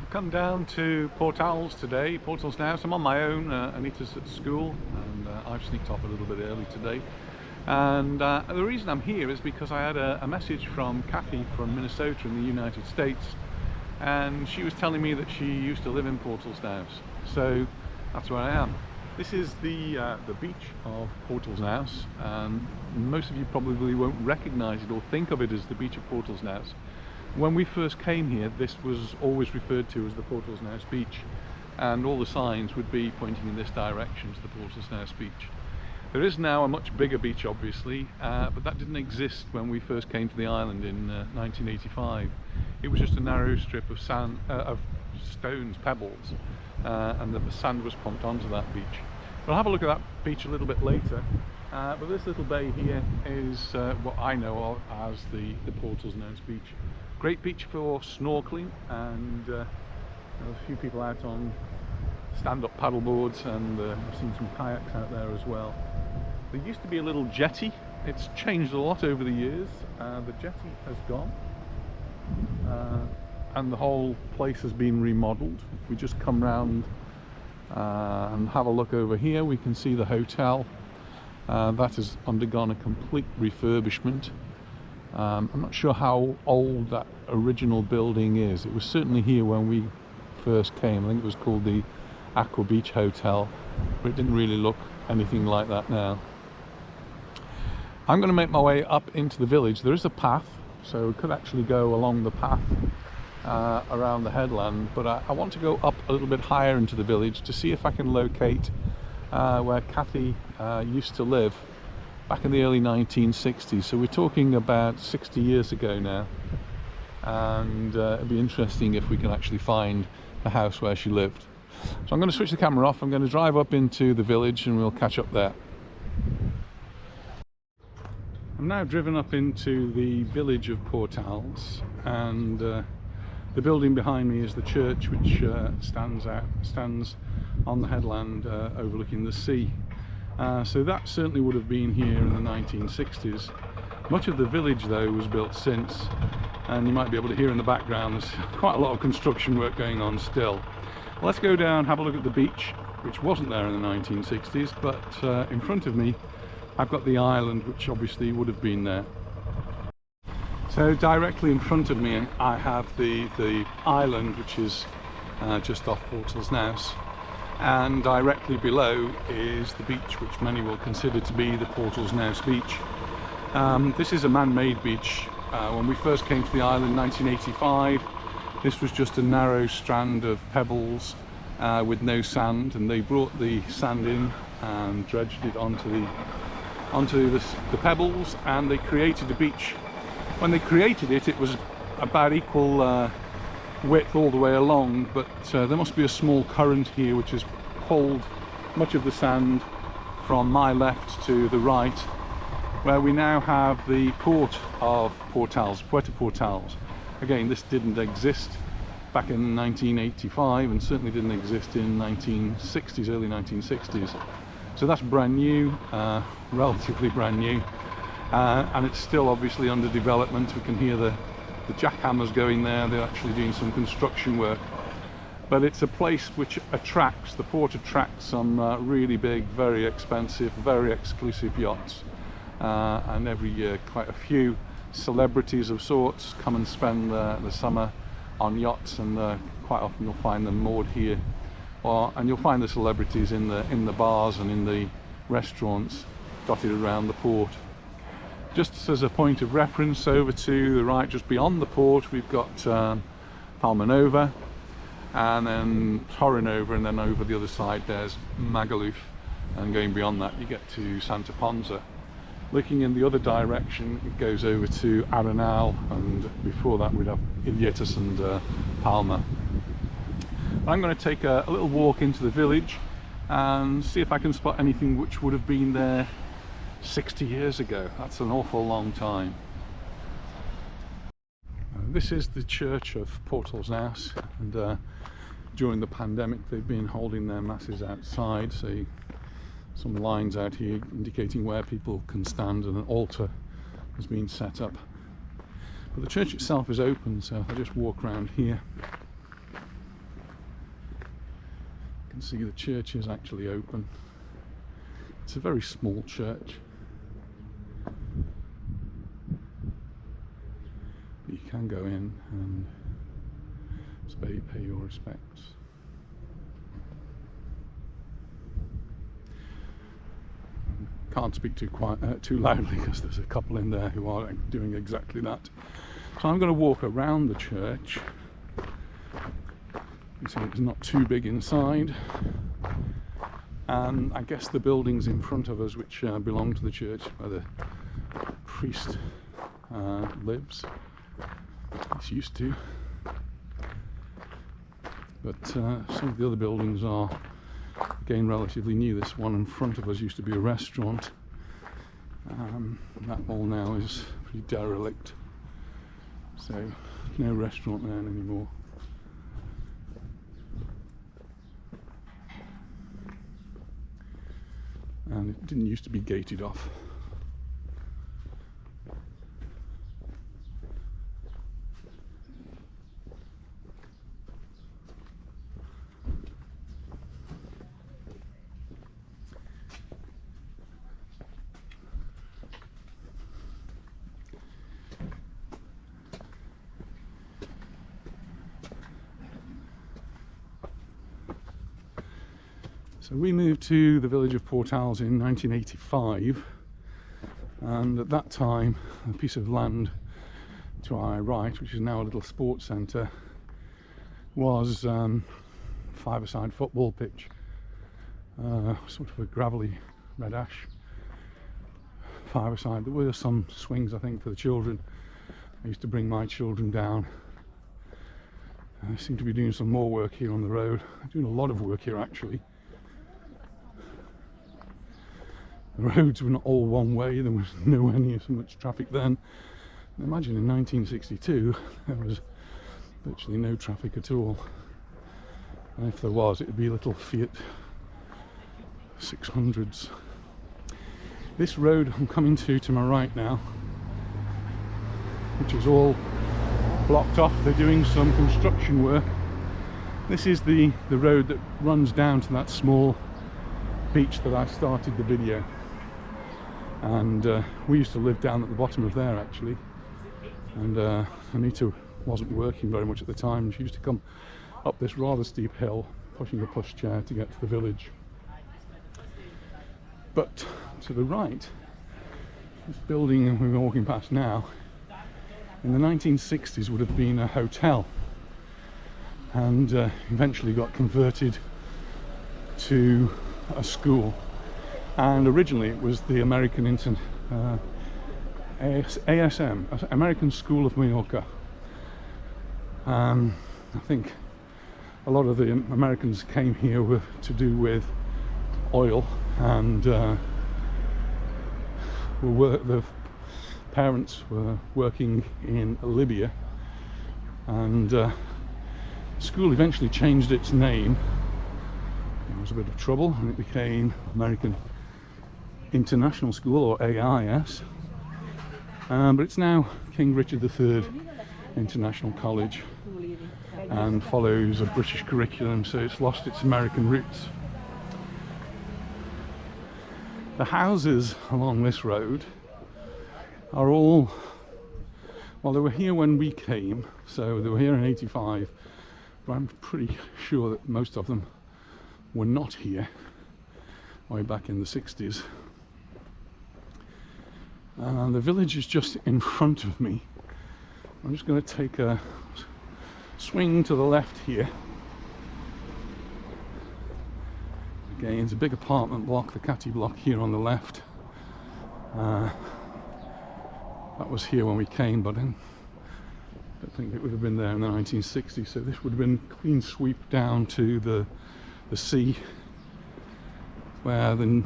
I've come down to Portals today, Portals Nous. I'm on my own. Anita's at school and I've sneaked off a little bit early today. And the reason I'm here is because I had a message from Kathy from Minnesota in the United States, and she was telling me that she used to live in Portals Nous. So that's where I am. This is the beach of Portals Nous, and most of you probably won't recognise it or think of it as the beach of Portals Nous. When we first came here, this was always referred to as the Portals Nous beach, and all the signs would be pointing in this direction to the Portals Nous beach. There is now a much bigger beach, obviously, but that didn't exist when we first came to the island in 1985. It was just a narrow strip of sand, of stones, pebbles, and the sand was pumped onto that beach. We'll have a look at that beach a little bit later, but this little bay here is what I know of as the Portals Nous beach. Great beach for snorkeling, and a few people out on stand-up paddle boards, and I've seen some kayaks out there as well. There used to be a little jetty. It's changed a lot over the years. The jetty has gone, and the whole place has been remodeled. If we just come round and have a look over here, we can see the hotel. That has undergone a complete refurbishment. I'm not sure how old that original building is. It was certainly here when we first came. I think it was called the Aqua Beach Hotel, but it didn't really look anything like that now. I'm going to make my way up into the village. There is a path, so we could actually go along the path around the headland, but I want to go up a little bit higher into the village to see if I can locate where Kathy used to live back in the early 1960s. So we're talking about 60 years ago now, and it'd be interesting if we can actually find the house where she lived. So I'm going to switch the camera off. I'm going to drive up into the village and we'll catch up there. I'm now driven up into the village of Portals, and the building behind me is the church, which stands on the headland overlooking the sea. So that certainly would have been here in the 1960s. Much of the village though was built since, and you might be able to hear in the background there's quite a lot of construction work going on still. Let's go down, have a look at the beach, which wasn't there in the 1960s, but in front of me I've got the island, which obviously would have been there. So directly in front of me I have the island, which is just off Portals Nous, and directly below is the beach, which many will consider to be the Portals Nous beach. This is a man-made beach. When we first came to the island in 1985, this was just a narrow strand of pebbles with no sand, and they brought the sand in and dredged it onto the pebbles, and they created a beach. When they created it, it was about equal width all the way along, but there must be a small current here which has pulled much of the sand from my left to the right, where we now have the port of Portals, Puerto Portals. Again, this didn't exist back in 1985, and certainly didn't exist in 1960s, early 1960s. So that's brand new, relatively brand new, and it's still obviously under development. We can hear the jackhammers going there. They're actually doing some construction work. But it's a place which attracts, the port attracts some really big, very expensive, very exclusive yachts. And every year quite a few celebrities of sorts come and spend the summer on yachts, and quite often you'll find them moored here. And you'll find the celebrities in the bars and in the restaurants dotted around the port. Just as a point of reference, over to the right, just beyond the port, we've got Palma Nova, and then Torrenova, and then over the other side there's Magaluf, and going beyond that you get to Santa Ponsa. Looking in the other direction, it goes over to Arenal, and before that we'd have Ilietas and Palma. I'm going to take a little walk into the village and see if I can spot anything which would have been there 60 years ago. That's an awful long time. This is the church of Portals Nous, and during the pandemic they've been holding their masses outside, so some lines out here indicating where people can stand, and an altar has been set up. But the church itself is open, so if I just walk around here, You can see the church is actually open. It's a very small church. But you can go in and pay your respects. Can't speak too loudly because there's a couple in there who are doing exactly that. So I'm going to walk around the church. You see it's not too big inside, and I guess the buildings in front of us which belong to the church where the priest lives, he's used to, but some of the other buildings are again relatively new. This one in front of us used to be a restaurant. That wall now is pretty derelict, so no restaurant there anymore. And it didn't used to be gated off. So we moved to the village of Portals in 1985, and at that time a piece of land to our right, which is now a little sports centre, was five-a-side football pitch, sort of a gravelly red ash five-a-side. There were some swings, I think, for the children. I used to bring my children down. I seem to be doing some more work here on the road. I'm doing a lot of work here actually. The roads were not all one way, there was nowhere near so much traffic then. And imagine in 1962 there was virtually no traffic at all. And if there was, it would be little Fiat 600s. This road I'm coming to my right now, which is all blocked off, they're doing some construction work. This is the road that runs down to that small beach that I started the video. And we used to live down at the bottom of there actually, and Anita wasn't working very much at the time. She used to come up this rather steep hill pushing a pushchair to get to the village. But to the right, this building we're walking past now, in the 1960s would have been a hotel, and eventually got converted to a school. And originally it was the American ASM, American School of Mallorca. I think a lot of the Americans came here to do with oil, and the parents were working in Libya, and the school eventually changed its name. There was a bit of trouble and it became American International School, or AIS, but it's now King Richard III International College and follows a British curriculum, so it's lost its American roots. The houses along this road are all, well, they were here when we came, so they were here in 85, but I'm pretty sure that most of them were not here way back in the 60s. The village is just in front of me. I'm just going to take a swing to the left here. Again, it's a big apartment block, the Catty block here on the left. That was here when we came, but I don't think it would have been there in the 1960s, so this would have been a clean sweep down to the sea, where the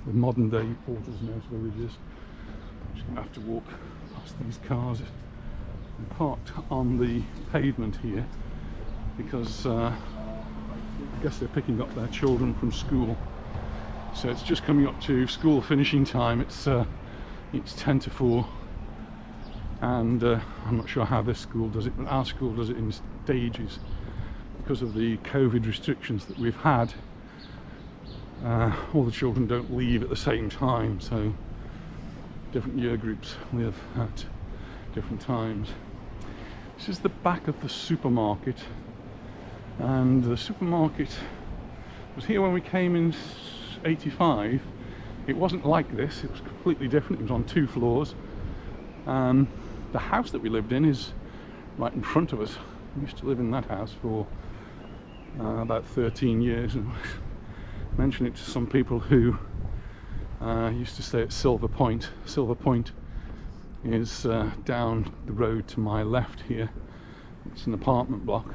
modern day Portals Nous village is. I'm just going to have to walk past these cars. I'm parked on the pavement here because I guess they're picking up their children from school. So it's just coming up to school finishing time. It's 10 to 4, and I'm not sure how this school does it, but our school does it in stages because of the COVID restrictions that we've had. all the children don't leave at the same time, so different year groups live at different times. This is the back of the supermarket, and the supermarket was here when we came in '85. It wasn't like this, it was completely different. It was on 2 floors. The house that we lived in is right in front of us. We used to live in that house for about 13 years, and mention it to some people who used to stay at Silver Point. Silver Point is down the road to my left here. It's an apartment block.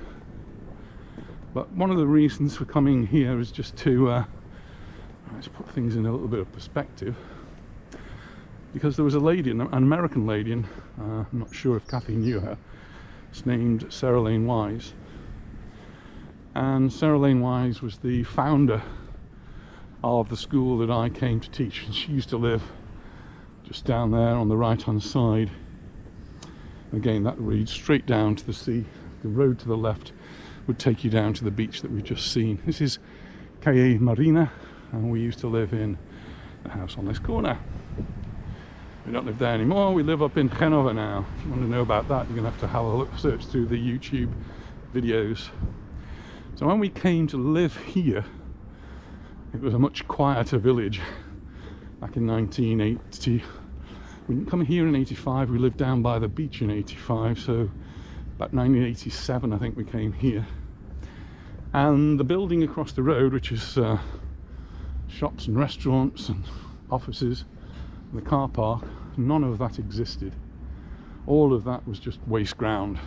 But one of the reasons for coming here is just to let's put things in a little bit of perspective, because there was a lady, an American lady, and I'm not sure if Kathy knew her. It's named Sarah Lane Wise, and Sarah Lane Wise was the founder of the school that I came to teach, and she used to live just down there on the right hand side. Again, that leads straight down to the sea. The road to the left would take you down to the beach that we've just seen. This is Calle Marina, and we used to live in the house on this corner. We don't live there anymore. We live up in Genova now. If you want to know about that, you're going to have to have a look, search through the YouTube videos. So when we came to live here, it was a much quieter village back in 1980. We didn't come here in 85, we lived down by the beach in 85, so about 1987 I think we came here. And the building across the road, which is shops and restaurants and offices and the car park, none of that existed. All of that was just waste ground.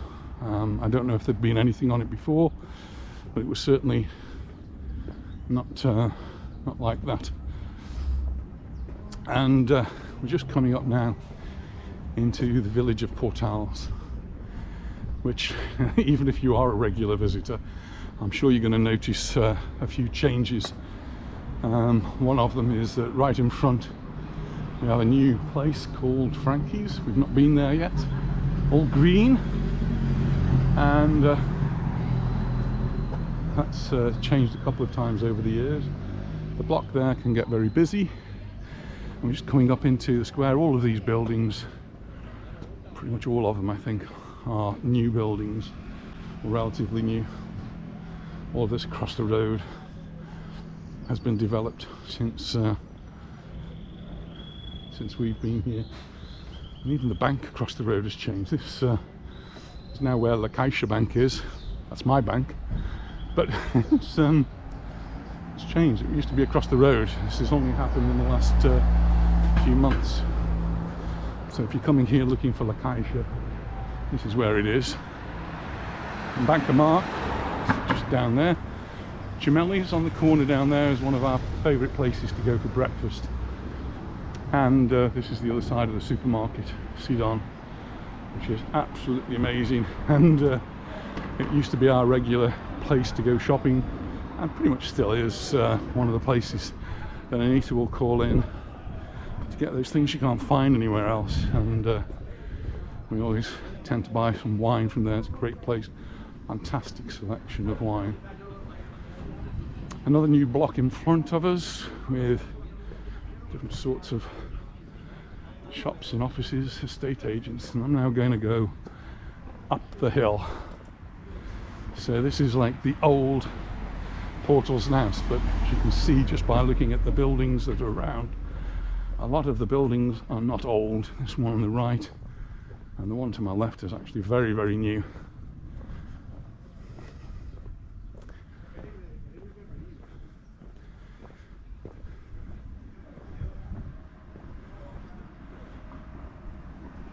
I don't know if there'd been anything on it before, but it was certainly not like that. And we're just coming up now into the village of Portals, which even if you are a regular visitor, I'm sure you're going to notice a few changes. One of them is that right in front we have a new place called Frankie's. We've not been there yet. All green, and that's changed a couple of times over the years. The block there can get very busy. I'm just coming up into the square. All of these buildings, pretty much all of them I think, are new buildings, or relatively new. All of this across the road has been developed since we've been here. And even the bank across the road has changed. This is now where La Caixa Bank is. That's my bank, but it's changed. It used to be across the road. This has only happened in the last few months. So if you're coming here looking for La Caixa, this is where it is. And Banca Mark, just down there. Gemelli's on the corner down there is one of our favourite places to go for breakfast. And this is the other side of the supermarket, Sidon, which is absolutely amazing. And it used to be our regular place to go shopping, and pretty much still is one of the places that Anita will call in to get those things you can't find anywhere else. And we always tend to buy some wine from there. It's a great place, fantastic selection of wine. Another new block in front of us with different sorts of shops and offices, estate agents, and I'm now going to go up the hill. So this is like the old Portals Nous, but as you can see just by looking at the buildings that are around, a lot of the buildings are not old. This one on the right and the one to my left is actually very, very new.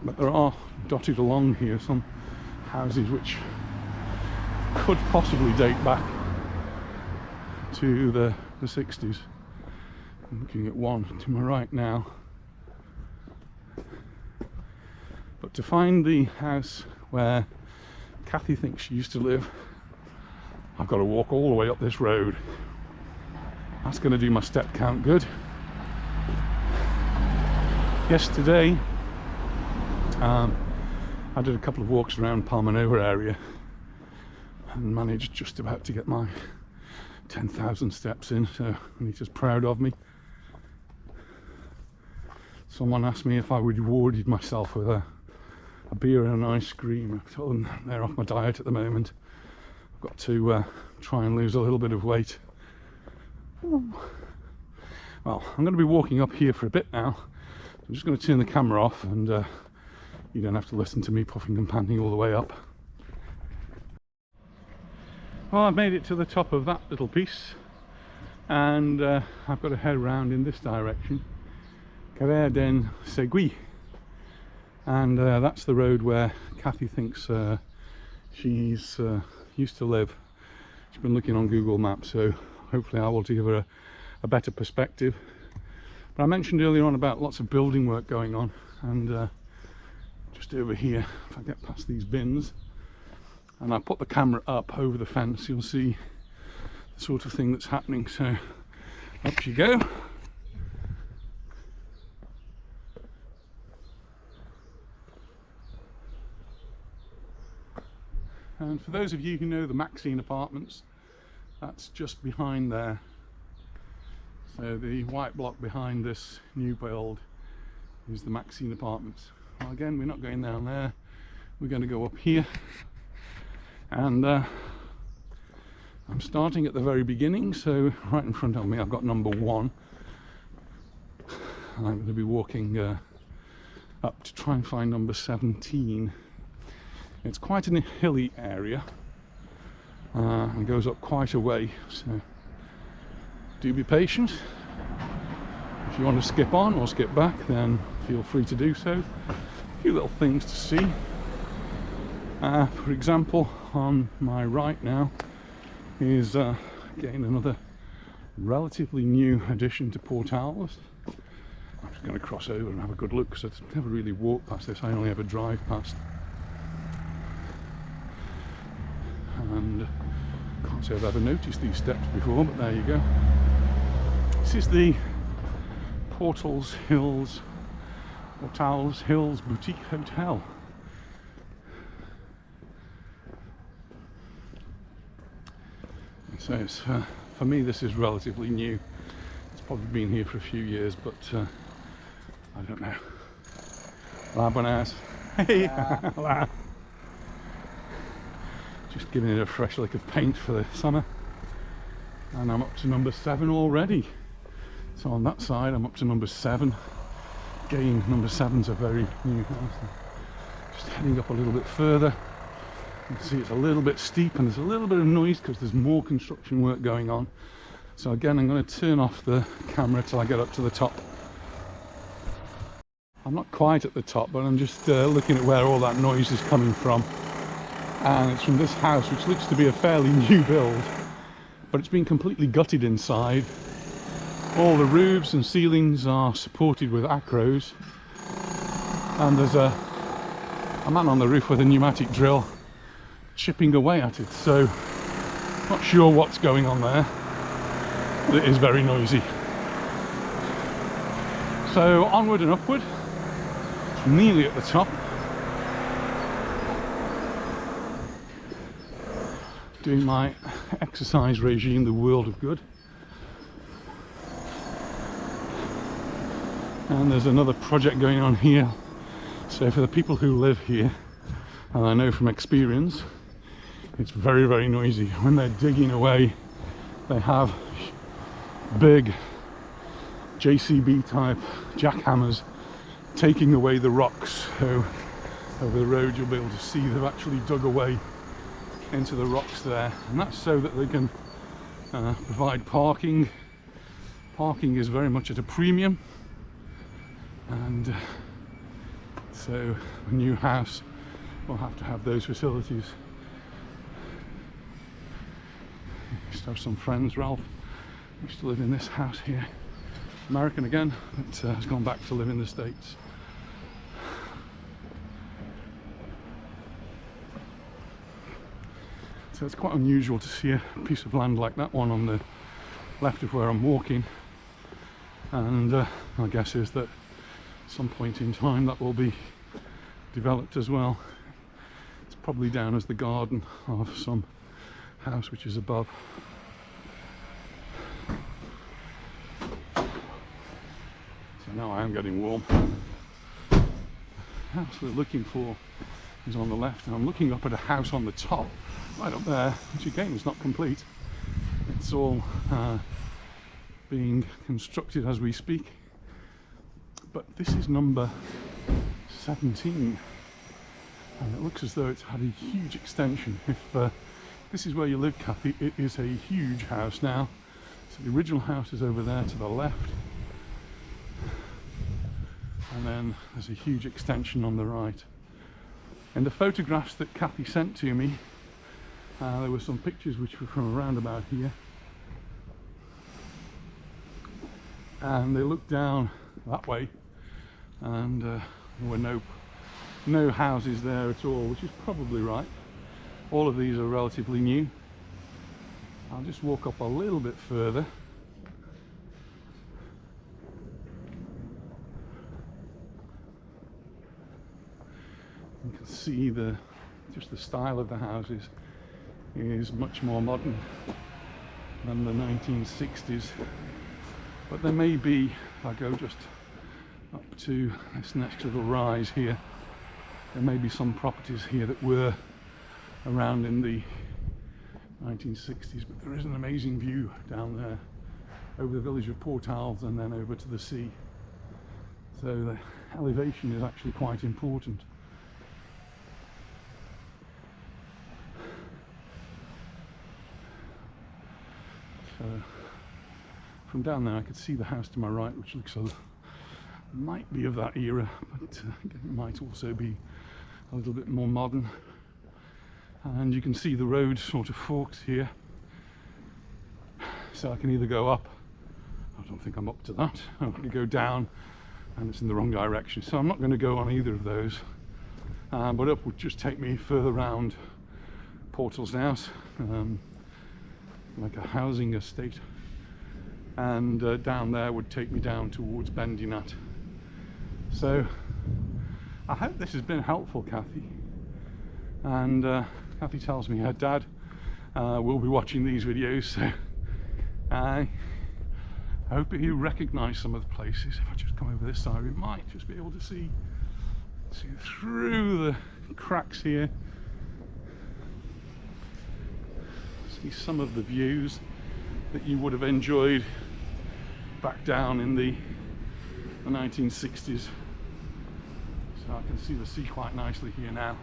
But there are dotted along here some houses which could possibly date back to the 60s. I'm looking at one to my right now. But to find the house where Kathy thinks she used to live, I've got to walk all the way up this road. That's going to do my step count good. Yesterday I did a couple of walks around Palmanova area and managed just about to get my 10,000 steps in, so he's just proud of me. Someone asked me if I would rewarded myself with a beer and an ice cream. I told them they're off my diet at the moment. I've got to try and lose a little bit of weight. Well, I'm going to be walking up here for a bit now. I'm just going to turn the camera off, and you don't have to listen to me puffing and panting all the way up. Well, I've made it to the top of that little piece, and I've got to head around in this direction. Carrer den Segui, and that's the road where Kathy thinks she's used to live. She's been looking on Google Maps, so hopefully I will give her a better perspective. But I mentioned earlier on about lots of building work going on, and just over here, if I get past these bins and I put the camera up over the fence, you'll see the sort of thing that's happening. So up you go. And for those of you who know the Maxine apartments, that's just behind there. So the white block behind this new build is the Maxine apartments. Well, again, we're not going down there. We're going to go up here. And I'm starting at the very beginning, so right in front of me I've got number 1. And I'm going to be walking up to try and find number 17. It's quite a hilly area and goes up quite a way, so do be patient. If you want to skip on or skip back, then feel free to do so. A few little things to see. For example, on my right now is again another relatively new addition to Portals. I'm just going to cross over and have a good look, because I've never really walked past this, I only ever drive past. And can't say I've ever noticed these steps before, but there you go. This is the Portals Hills Boutique Hotel. So it's, for me, this is relatively new. It's probably been here for a few years, but I don't know. Hola, buenas. Hey, hola. Just giving it a fresh lick of paint for the summer, and I'm up to number 7 already. So on that side I'm up to number 7. Again, number 7's a very new house. Just heading up a little bit further, you can see it's a little bit steep and there's a little bit of noise because there's more construction work going on. So again, I'm going to turn off the camera till I get up to the top. I'm not quite at the top, but I'm just looking at where all that noise is coming from. And it's from this house, which looks to be a fairly new build, but it's been completely gutted inside. All the roofs and ceilings are supported with acros, and there's a man on the roof with a pneumatic drill chipping away at it, so not sure what's going on there, but it is very noisy. So onward and upward, nearly at the top. Doing my exercise regime, the world of good. And there's another project going on here. So for the people who live here, and I know from experience, it's very, very noisy. When they're digging away, they have big JCB type jackhammers taking away the rocks. So over the road you'll be able to see they've actually dug away into the rocks there, and that's so that they can provide parking. Parking is very much at a premium, and so a new house will have to have those facilities. I used to have some friends. Ralph used to live in this house here, American again, but has gone back to live in the States. So it's quite unusual to see a piece of land like that one on the left of where I'm walking, and my guess is that at some point in time that will be developed as well. It's probably down as the garden of some house which is above. So now I am getting warm. The house we're looking for is on the left, and I'm looking up at a house on the top, right up there, which again is not complete. It's all being constructed as we speak. But this is number 17, and it looks as though it's had a huge extension. If this is where you live, Kathy, it is a huge house now. So the original house is over there to the left, and then there's a huge extension on the right. In the photographs that Kathy sent to me, there were some pictures which were from around about here, and they looked down that way, and there were no houses there at all, which is probably right. All of these are relatively new. I'll just walk up a little bit further. You can see just the style of the houses is much more modern than the 1960s. But there may be, if I go just up to this next little rise here, there may be some properties here that were around in the 1960s, but there is an amazing view down there over the village of Portals and then over to the sea. So the elevation is actually quite important. So from down there I could see the house to my right, which looks might be of that era, but it might also be a little bit more modern. And you can see the road sort of forks here, so I can either go up, I don't think I'm up to that, I'm going to go down and it's in the wrong direction, so I'm not going to go on either of those, but up would just take me further round Portals Nous, like a housing estate, and down there would take me down towards Bendinat. So I hope this has been helpful, Kathy, and Kathy tells me her dad will be watching these videos, so I hope you recognise some of the places. If I just come over this side, we might just be able to see through the cracks here, see some of the views that you would have enjoyed back down in the 1960s. So I can see the sea quite nicely here now.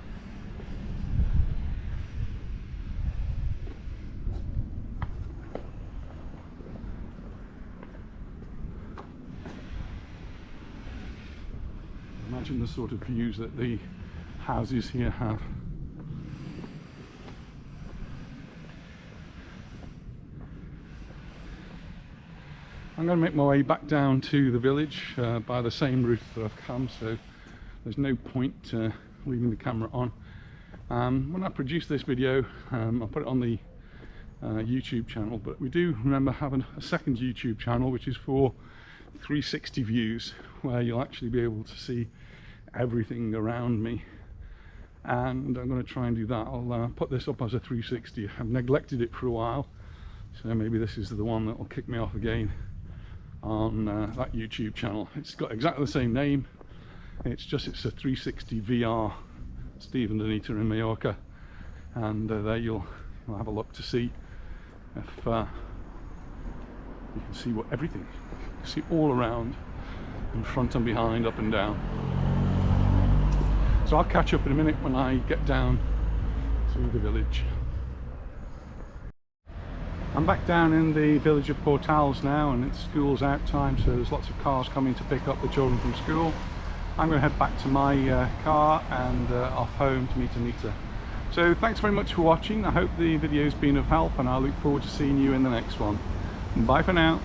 Imagine the sort of views that the houses here have. I'm going to make my way back down to the village by the same route that I've come, so there's no point leaving the camera on. When I produce this video, I'll put it on the YouTube channel, but we do remember having a second YouTube channel which is for 360 views, where you'll actually be able to see everything around me, and I'm going to try and do that. I'll put this up as a 360. I've neglected it for a while, so maybe this is the one that will kick me off again on that YouTube channel. It's got exactly the same name, it's a 360 VR Steve and Anita in Mallorca, and there you'll have a look to see if you can see everything. You can see all around, in front and behind, up and down. So I'll catch up in a minute when I get down to the village. I'm back down in the village of Portals now, and it's school's out time, so there's lots of cars coming to pick up the children from school. I'm going to head back to my car and off home to meet Anita. So thanks very much for watching. I hope the video's been of help, and I look forward to seeing you in the next one. Bye for now.